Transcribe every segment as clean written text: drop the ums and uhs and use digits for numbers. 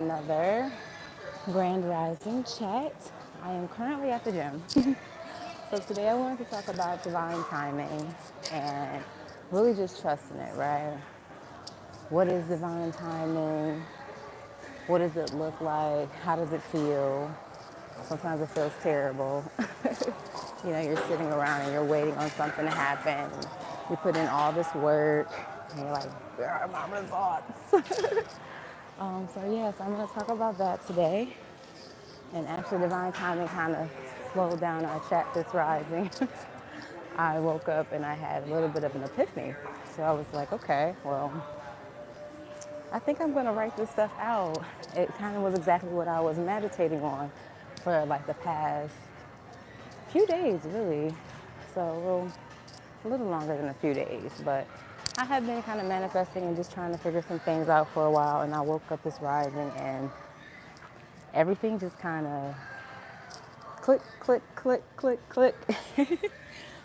Another Grand Rising chat. I am currently at the gym. So today I wanted to talk about divine timing and really just trusting it, right? What is divine timing? What does it look like? How does it feel? Sometimes it feels terrible. You're sitting around and you're waiting on something to happen. You put in all this work and you're like, where are my results? So I'm going to talk about that today. And actually, divine timing kind of slowed down our chat this rising. I woke up and I had a little bit of an epiphany. So I was like, okay, well, I think I'm going to write this stuff out. It kind of was exactly what I was meditating on for like the past few days, really. So a little longer than a few days. But I had been kind of manifesting and just trying to figure some things out for a while. And I woke up this rising and everything just kind of click, click, click, click, click.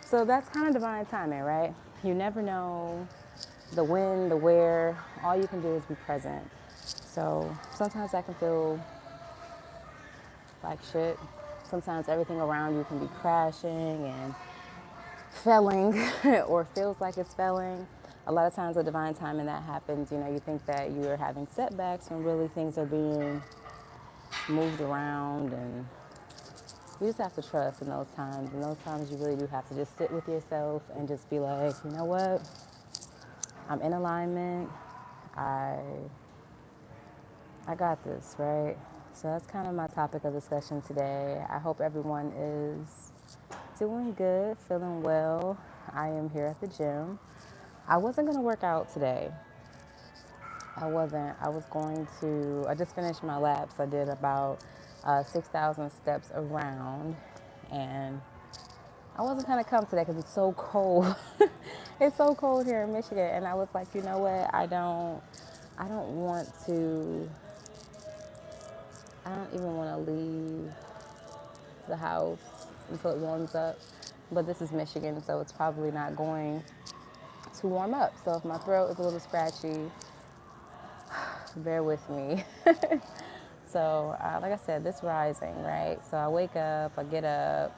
So that's kind of divine timing, right? You never know the when, the where. All you can do is be present. So sometimes that can feel like shit. Sometimes everything around you can be crashing and failing or feels like it's failing. A lot of times with divine timing that happens, you think that you're having setbacks when really things are being moved around, and you just have to trust in those times. In those times, you really do have to just sit with yourself and just be like, you know what? I'm in alignment. I I got this, right? So that's kind of my topic of discussion today. I hope everyone is doing good, feeling well. I am here at the gym. I wasn't going to work out today. I wasn't. I just finished my laps. I did about 6,000 steps around, and I wasn't going to come today because it's so cold. It's so cold here in Michigan, and I was like, you know what? I don't want to, I don't even want to leave the house until it warms up. But this is Michigan, so it's probably not going to warm up. So if my throat is a little scratchy, bear with me. So, like I said, this rising, right? So I wake up, I get up,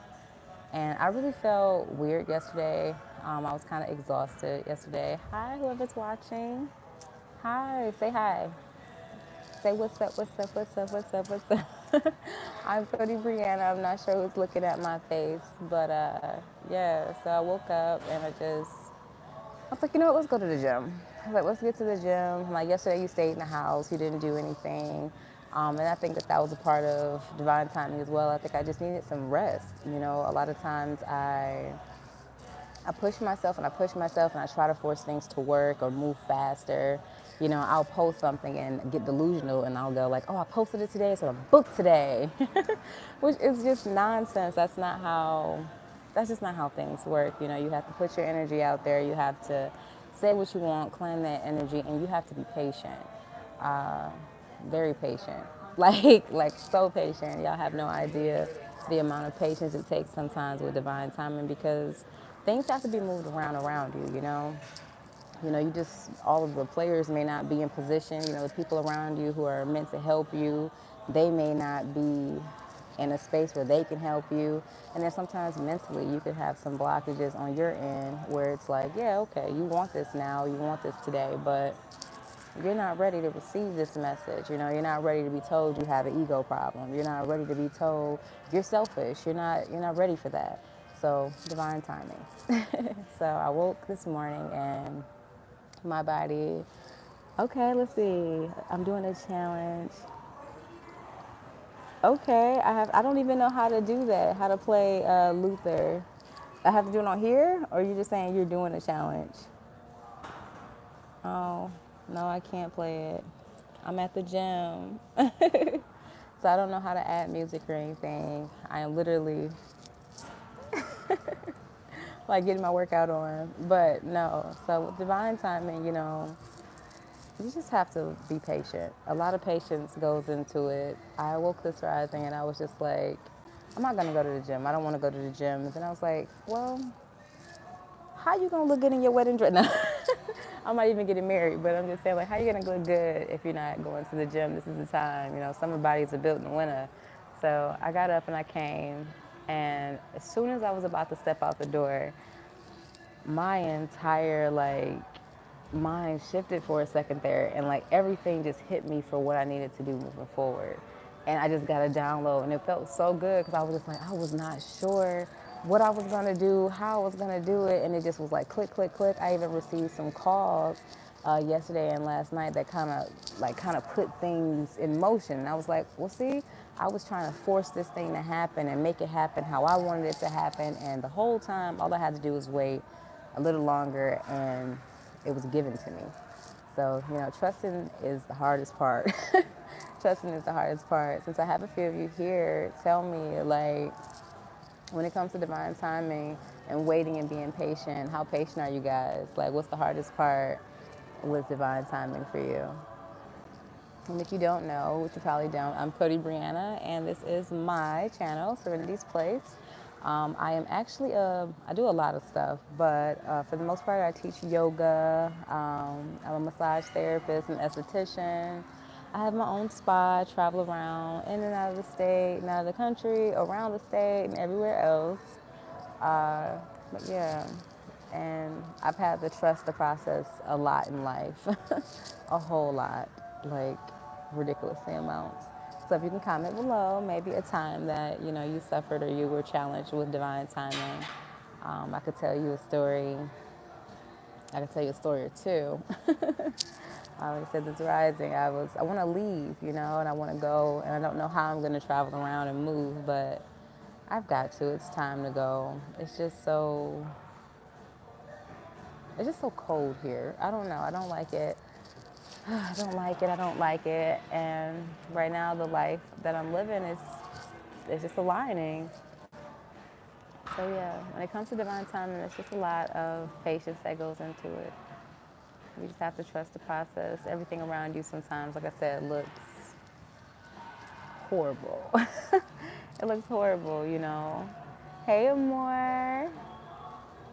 and I really felt weird yesterday. I was kind of exhausted yesterday. Hi, whoever's watching. Hi, say hi. Say what's up, what's up, what's up, what's up, what's up. I'm Cody Brianna. I'm not sure who's looking at my face, but yeah. So I woke up and I was like, you know what, let's go to the gym. I was like, let's get to the gym. Like yesterday, you stayed in the house, you didn't do anything. And I think that was a part of divine timing as well. I think I just needed some rest. A lot of times I push myself and I push myself and I try to force things to work or move faster. I'll post something and get delusional and I'll go like, oh, I posted it today, so I'm booked today, which is just nonsense. That's just not how things work. You have to put your energy out there. You have to say what you want, claim that energy, and you have to be patient. Very patient. Like so patient. Y'all have no idea the amount of patience it takes sometimes with divine timing because things have to be moved around you. All of the players may not be in position. The people around you who are meant to help you, they may not be in a space where they can help you. And then sometimes mentally you could have some blockages on your end where it's like, yeah, okay, you want this now, you want this today, but you're not ready to receive this message. You're not ready to be told you have an ego problem. You're not ready to be told you're selfish. You're not ready for that. So divine timing. So I woke this morning and my body, okay, let's see. I'm doing a challenge. Okay, I don't even know how to do that, how to play Luther. I have to do it on here, or are you just saying you're doing a challenge? Oh, no, I can't play it. I'm at the gym. So I don't know how to add music or anything. I am literally like getting my workout on. But no, so with divine timing, you just have to be patient. A lot of patience goes into it. I woke this rising and I was just like, I'm not gonna go to the gym. I don't want to go to the gym. And then I was like, well, how you gonna look good in your wedding dress? No. I'm not even getting married, but I'm just saying, like, how you gonna look good if you're not going to the gym? This is the time, summer bodies are built in the winter. So I got up and I came, and as soon as I was about to step out the door, my entire mind shifted for a second there, and like everything just hit me for what I needed to do moving forward. And I just got a download, and it felt so good because I was just like, I was not sure what I was gonna do, how I was gonna do it, and it just was like click, click, click. I even received some calls yesterday and last night that kind of put things in motion. And I was like, well, see, I was trying to force this thing to happen and make it happen how I wanted it to happen, and the whole time, all I had to do was wait a little longer, and it was given to me. So, trusting is the hardest part. Trusting is the hardest part. Since I have a few of you here, tell me, like, when it comes to divine timing and waiting and being patient, how patient are you guys? Like, what's the hardest part with divine timing for you? And if you don't know, which you probably don't, I'm Cody Brianna, and this is my channel, Serenity's Place. I am actually I do a lot of stuff, but for the most part, I teach yoga. I'm a massage therapist and esthetician. I have my own spa, travel around in and out of the state, and out of the country, around the state, and everywhere else. But yeah, and I've had to trust the process a lot in life, a whole lot, like ridiculously amounts. So if you can comment below, maybe a time that you suffered or you were challenged with divine timing. I could tell you a story. I could tell you a story or two. Like I said, this rising, I want to leave, and I want to go, and I don't know how I'm going to travel around and move, but I've got to. It's time to go. It's just so cold here. I don't know. I don't like it. I don't like it. I don't like it. And right now, the life that I'm living is it's just aligning. So yeah, when it comes to divine timing, it's just a lot of patience that goes into it. You just have to trust the process. Everything around you sometimes, like I said, looks horrible. It looks horrible. Hey, Amor.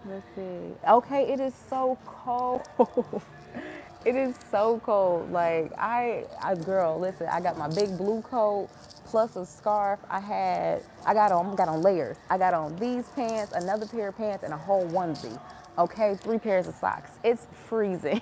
Let's see. Okay, it is so cold. It is so cold. Like girl, listen, I got my big blue coat plus a scarf. I got on layers. I got on these pants, another pair of pants, and a whole onesie. Okay, 3 pairs of socks. It's freezing.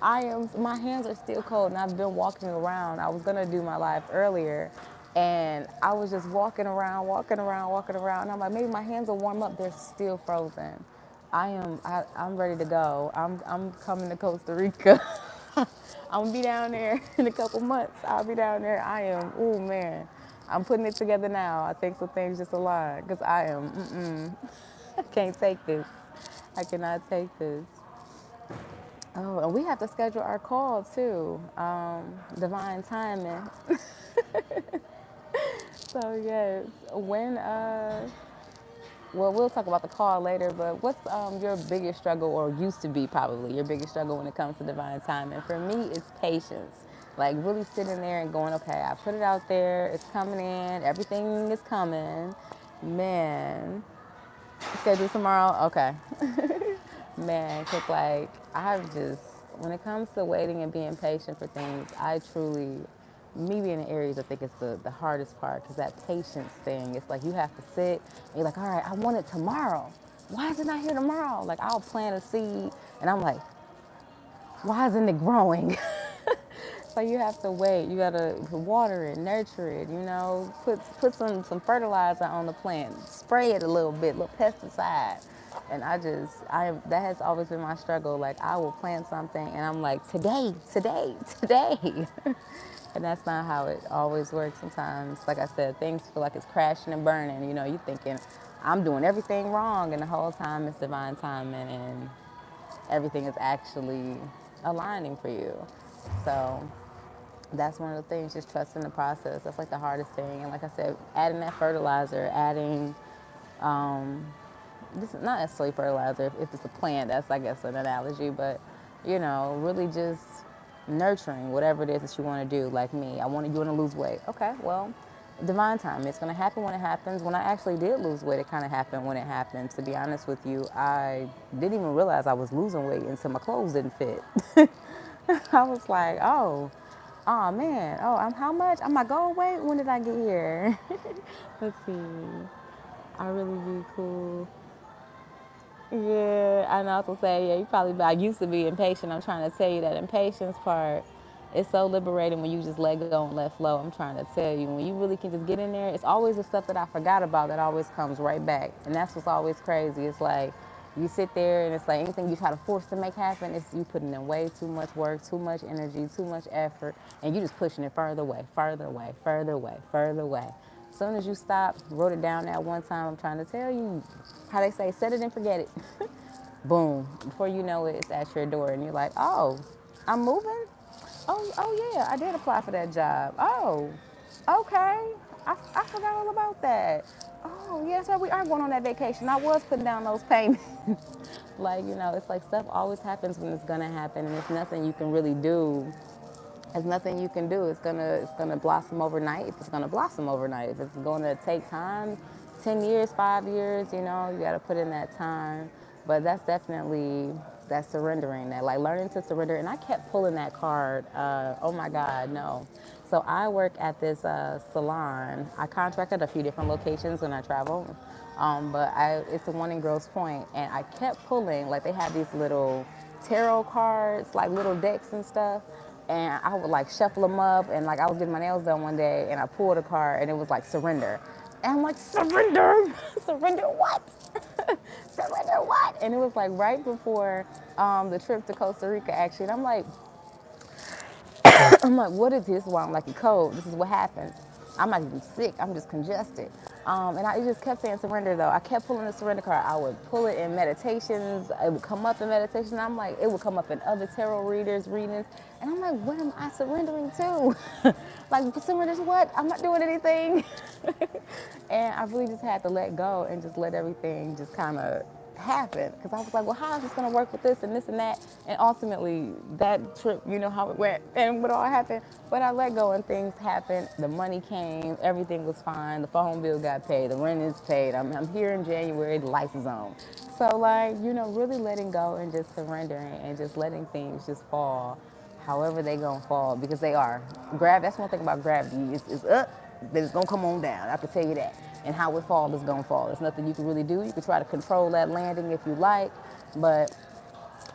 My hands are still cold, and I've been walking around. I was gonna do my live earlier, and I was just walking around, and I'm like, maybe my hands will warm up. They're still frozen. I'm ready to go. I'm coming to Costa Rica. I'm gonna be down there in a couple months. I'll be down there. Oh man, I'm putting it together now. I think some things just align, because I can't take this. I cannot take this. Oh, and we have to schedule our call too. Divine timing. So yes, well, we'll talk about the call later, but what's your biggest struggle, or used to be probably your biggest struggle when it comes to divine timing? For me, it's patience. Like really sitting there and going, okay, I put it out there, it's coming in, everything is coming. Man, schedule tomorrow? Okay. Man, because like when it comes to waiting and being patient for things, me being in Aries, I think it's the hardest part, because that patience thing, it's like you have to sit and you're like, all right, I want it tomorrow. Why is it not here tomorrow? Like I'll plant a seed and I'm like, why isn't it growing? So you have to wait. You gotta water it, nurture it. Put some fertilizer on the plant, spray it a little pesticide. And that has always been my struggle. Like I will plant something, and I'm like, today, today. And that's not how it always works. Sometimes, like I said, things feel like it's crashing and burning. You thinking I'm doing everything wrong, and the whole time it's divine timing, and everything is actually aligning for you. So that's one of the things, just trusting the process. That's like the hardest thing. And like I said, adding that fertilizer, this is not necessarily fertilizer. If it's a plant, that's, I guess, an analogy. But, really just nurturing whatever it is that you want to do. Like me, you want to lose weight. Okay, well, divine time. It's going to happen when it happens. When I actually did lose weight, it kind of happened when it happened. To be honest with you, I didn't even realize I was losing weight until my clothes didn't fit. I was like, oh man, I'm how much? I'm my goal weight? When did I get here? Let's see. I really be cool. Yeah, I know. I was gonna say, yeah, you probably. I used to be impatient. I'm trying to tell you that impatience part is so liberating when you just let go and let flow. I'm trying to tell you, when you really can just get in there, it's always the stuff that I forgot about that always comes right back, and that's what's always crazy. It's like you sit there and it's like anything you try to force to make happen, it's you putting in way too much work, too much energy, too much effort, and you just pushing it further away, further away, further away, further away. As soon as you stop, wrote it down that one time, I'm trying to tell you, how they say, set it and forget it. Boom. Before you know it, it's at your door, and you're like, oh, I'm moving? Oh yeah, I did apply for that job. Oh, okay. I forgot all about that. Oh, yeah, that's right. We are going on that vacation. I was putting down those payments. Like, it's like stuff always happens when it's going to happen, and there's nothing you can really do. There's nothing you can do. It's gonna blossom overnight. If it's gonna blossom overnight, if it's gonna take time, 10 years, 5 years, you gotta put in that time. But that's definitely that surrendering, that like learning to surrender. And I kept pulling that card. Oh my God, no. So I work at this salon. I contract at a few different locations when I travel. But it's the one in Grosse Pointe, and I kept pulling, like they have these little tarot cards, like little decks and stuff, and I would like shuffle them up, and like I was getting my nails done one day, and I pulled a card, and it was like surrender, and I'm like, surrender, surrender what? Surrender what? And it was like right before the trip to Costa Rica, actually, and I'm like, I'm like, what is this? Well, I'm like a cold. This is what happens. I'm not even sick. I'm just congested. And I just kept saying surrender, though. I kept pulling the surrender card. I would pull it in meditations. It would come up in meditation. I'm like, it would come up in other tarot readings. And I'm like, what am I surrendering to? Like, surrender to what? I'm not doing anything. And I really just had to let go and just let everything just kind of happen, because I was like, well, how is this going to work with this and this and that? And ultimately, that trip, you know how it went and what all happened. But I let go and things happened. The money came, everything was fine. The phone bill got paid, the rent is paid. I'm here in January, the lights is on. So, like, really letting go and just surrendering and just letting things just fall however they gonna fall, because they are. That's one thing about gravity. It's up, then it's gonna come on down. I can tell you that. And how it falls is gonna fall. There's nothing you can really do. You can try to control that landing if you like, but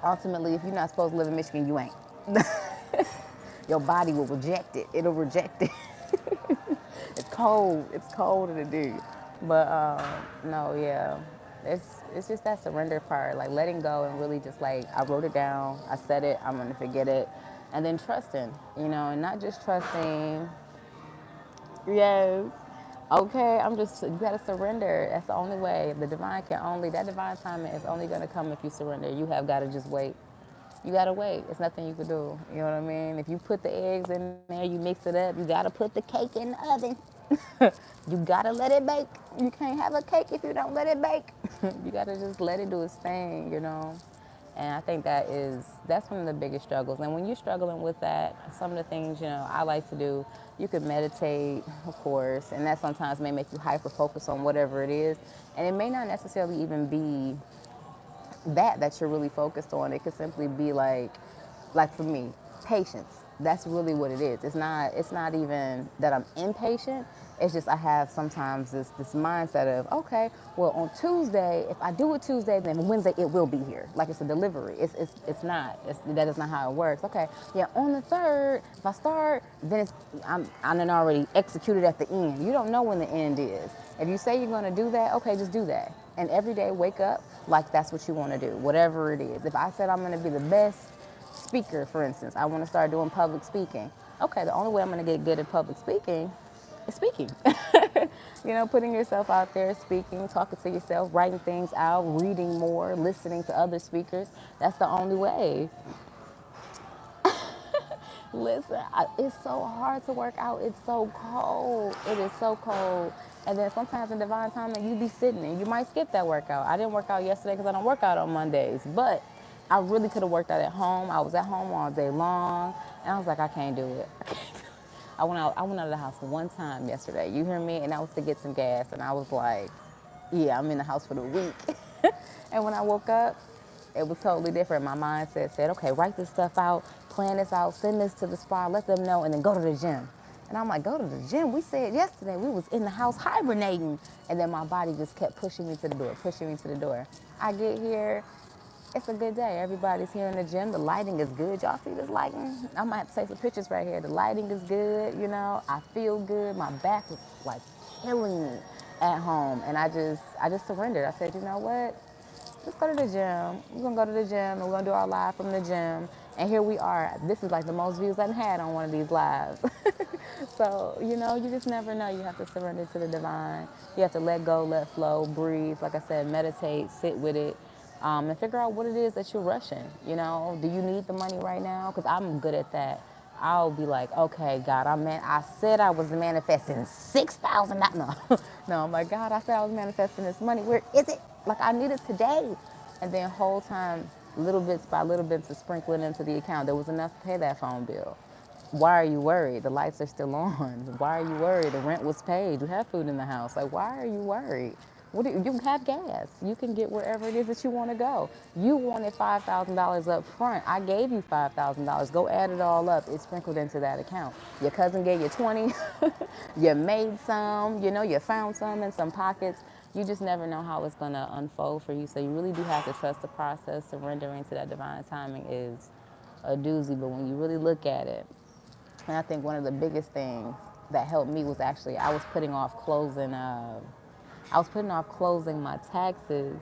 ultimately, if you're not supposed to live in Michigan, you ain't. Your body will reject it. It'll reject it. It's cold. It's cold in the day. But no, yeah. It's just that surrender part, like letting go and really just like I wrote it down, I said it, I'm gonna forget it, and then trusting, and not just trusting. Yes. Okay, you gotta surrender. That's the only way. That divine timing is only gonna come if you surrender. You have gotta just wait. You gotta wait. It's nothing you can do. You know what I mean? If you put the eggs in there, you mix it up, you gotta put the cake in the oven. You gotta let it bake. You can't have a cake if you don't let it bake. You gotta just let it do its thing. And I think that's one of the biggest struggles. And when you're struggling with that, some of the things, I like to do, you could meditate, of course, and that sometimes may make you hyper focus on whatever it is. And it may not necessarily even be that you're really focused on. It could simply be like for me, patience. That's really what it is. It's not even that I'm impatient. It's just I have sometimes this mindset of, okay, well on Tuesday, if I do it Tuesday, then Wednesday it will be here. Like it's a delivery. It's not. That is not how it works. Okay, yeah, on the third, if I start, then I'm then already executed at the end. You don't know when the end is. If you say you're gonna do that, okay, just do that. And every day wake up like that's what you want to do, whatever it is. If I said I'm gonna be the best speaker, for instance, I want to start doing public speaking. Okay, the only way I'm going to get good at public speaking is speaking. Putting yourself out there, speaking, talking to yourself, writing things out, reading more, listening to other speakers. That's the only way. Listen, it's so hard to work out. It's so cold. It is so cold. And then sometimes in divine timing, you be sitting and you might skip that workout. I didn't work out yesterday because I don't work out on Mondays, but I really could have worked out at home. I was at home all day long, and I was like, I can't do it. I went out of the house one time yesterday. You hear me? And that was to get some gas. And I was like, yeah, I'm in the house for the week. And when I woke up, it was totally different. My mindset said, okay, write this stuff out, plan this out, send this to the spa, let them know, and then go to the gym. And I'm like, go to the gym? We said yesterday we was in the house hibernating. And then my body just kept pushing me to the door, pushing me to the door. I get here, it's a good day. Everybody's here in the gym. The lighting is good. Y'all see this lighting? I might have to take some pictures right here. The lighting is good, you know. I feel good. My back was like killing me at home. And I just surrendered. I said, you know what? Let's go to the gym. We're gonna go to the gym and we're gonna do our live from the gym. And here we are. This is like the most views I've had on one of these lives. So, you know, you just never know. You have to surrender to the divine. You have to let go, let flow, breathe. Like I said, meditate, sit with it, and figure out what it is that you're rushing. You know, do you need the money right now? Because I'm good at that. I'll be like, okay, God, I said I was manifesting $6,000. No, no, I'm like, God, I said I was manifesting this money. Where is it? Like, I need it today. And then whole time, little bits by little bits of sprinkling into the account. There was enough to pay that phone bill. Why are you worried? The lights are still on. Why are you worried? The rent was paid. You have food in the house. Like, why are you worried? You have gas. You can get wherever it is that you want to go. You wanted $5,000 up front. I gave you $5,000. Go add it all up. It's sprinkled into that account. Your cousin gave you 20. You made some. You know, you found some in some pockets. You just never know how it's going to unfold for you. So you really do have to trust the process. Surrendering to that divine timing is a doozy. But when you really look at it, and I think one of the biggest things that helped me was actually I was putting off closing my taxes.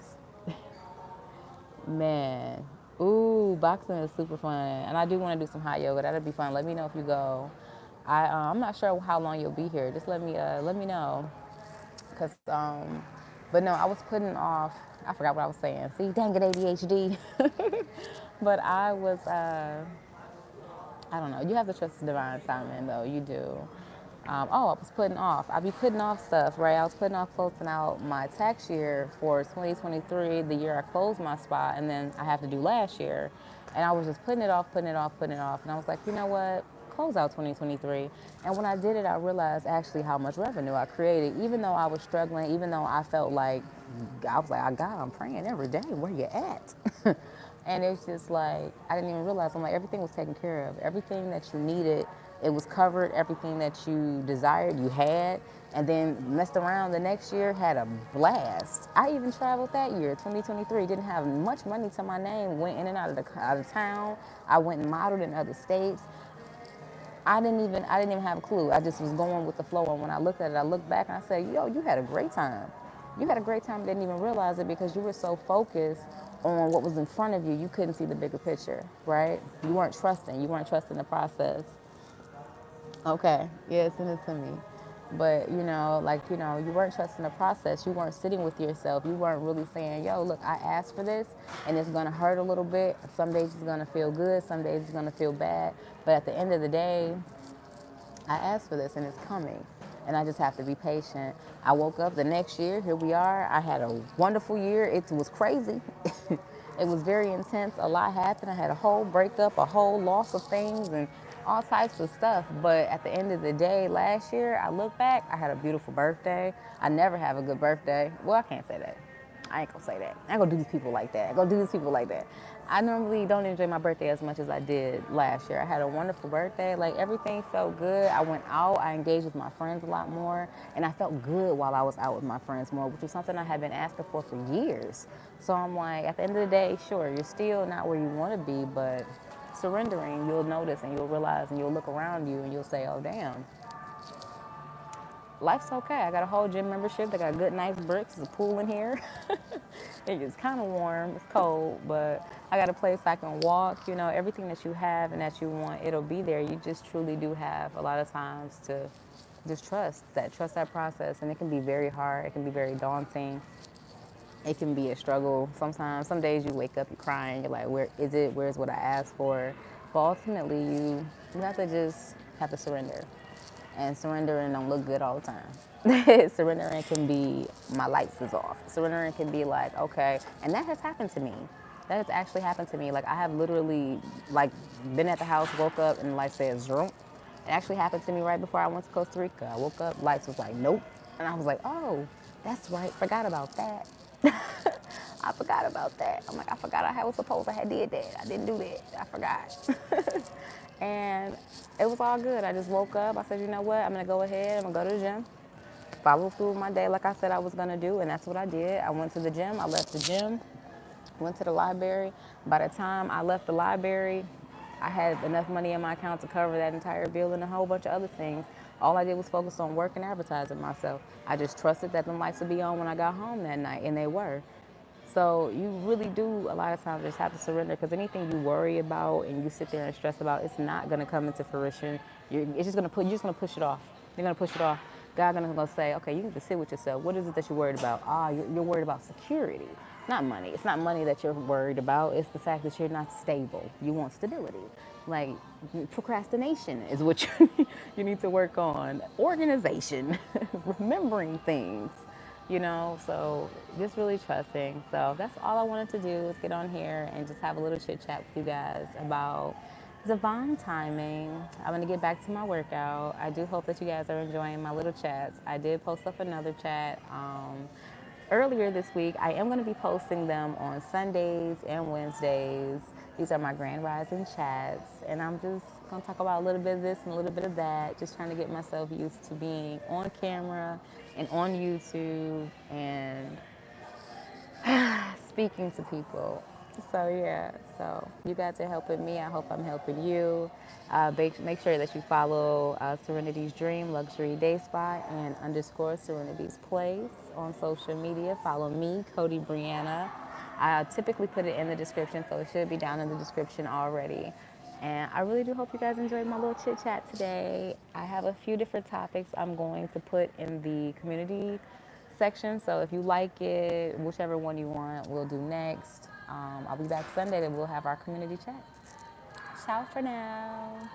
Man, ooh, boxing is super fun, and I do want to do some hot yoga. That'll be fun. Let me know if you go. I'm not sure how long you'll be here. Just let me know, cause but no, I was putting off. I forgot what I was saying. See, dang it, ADHD. But I don't know. You have to trust the divine timing, though. You do. I was putting off. I be putting off stuff, right? I was putting off closing out my tax year for 2023, the year I closed my spot, and then I have to do last year. And I was just putting it off, putting it off, putting it off. And I was like, you know what? Close out 2023. And when I did it, I realized actually how much revenue I created. Even though I was struggling, even though I felt like, I was like, God, I'm praying every day. Where you at? And it's just like, I didn't even realize, I'm like, everything was taken care of. Everything that you needed, it was covered. Everything that you desired, you had. And then messed around the next year, had a blast. I even traveled that year, 2023. Didn't have much money to my name. Went in and out of town. I went and modeled in other states. I didn't even have a clue. I just was going with the flow. And when I looked at it, I looked back and I said, yo, you had a great time. You had a great time, didn't even realize it because you were so focused on what was in front of you, you couldn't see the bigger picture, right? You weren't trusting. You weren't trusting the process. Okay, yeah, send it to me. But, you weren't trusting the process. You weren't sitting with yourself. You weren't really saying, yo, look, I asked for this and it's going to hurt a little bit. Some days it's going to feel good. Some days it's going to feel bad. But at the end of the day, I asked for this and it's coming. And I just have to be patient. I woke up the next year, here we are. I had a wonderful year. It was crazy. It was very intense. A lot happened. I had a whole breakup, a whole loss of things and all types of stuff. But at the end of the day, last year, I look back, I had a beautiful birthday. I never have a good birthday. Well, I can't say that. I ain't gonna say that. I ain't gonna do these people like that. I gonna do these people like that. I normally don't enjoy my birthday as much as I did last year. I had a wonderful birthday. Like everything felt good. I went out. I engaged with my friends a lot more, and I felt good while I was out with my friends more, which was something I had been asking for years. So I'm like, at the end of the day, sure, you're still not where you want to be, but surrendering, you'll notice and you'll realize and you'll look around you and you'll say, oh damn, life's okay. I got a whole gym membership. They got good, nice bricks. There's a pool in here. It's kind of warm. It's cold, but I got a place I can walk. You know, everything that you have and that you want, it'll be there. You just truly do have a lot of times to just trust that process. And it can be very hard. It can be very daunting. It can be a struggle. Sometimes, some days you wake up, you're crying. You're like, where is it? Where's what I asked for? But ultimately, you have to surrender. And surrendering don't look good all the time. Surrendering can be, my lights is off. Surrendering can be like, okay, and that has happened to me. That has actually happened to me. Like I have literally like been at the house, woke up and light says, zoom. It actually happened to me right before I went to Costa Rica. I woke up, lights was like, nope. And I was like, oh, that's right, forgot about that. I forgot about that. I'm like, I forgot I was supposed, I had did that. I didn't do that. I forgot. And it was all good. I just woke up. I said, you know what? I'm going to go ahead. I'm going to go to the gym, follow through with my day like I said I was going to do. And that's what I did. I went to the gym. I left the gym, went to the library. By the time I left the library, I had enough money in my account to cover that entire bill and a whole bunch of other things. All I did was focus on work and advertising myself. I just trusted that the lights would be on when I got home that night, and they were. So you really do a lot of times just have to surrender, because anything you worry about and you sit there and stress about, it's not going to come into fruition. It's just going to you're just going to push it off. You're going to push it off. God's going to say, okay, you need to sit with yourself. What is it that you're worried about? You're worried about security, not money. It's not money that you're worried about. It's the fact that you're not stable. You want stability. Like procrastination is what you need to work on. Organization, remembering things, so just really trusting. So that's all I wanted to do, is get on here and just have a little chit chat with you guys about divine timing. I'm going to get back to my workout. I do hope that you guys are enjoying my little chats. I did post up another chat earlier this week. I am going to be posting them on Sundays and Wednesdays. These are my Grand Rising chats, and I'm just going to talk about a little bit of this and a little bit of that, just trying to get myself used to being on camera and on YouTube and speaking to people. So yeah, so you guys are helping me. I hope I'm helping you. Make sure that you follow Serenity's Dream Luxury Day Spa and _ Serenity's Place on social media. Follow me, Cody Brianna. I typically put it in the description, so it should be down in the description already. And I really do hope you guys enjoyed my little chit chat today. I have a few different topics I'm going to put in the community section. So if you like it, whichever one you want, we'll do next. I'll be back Sunday and we'll have our community chat. Ciao for now.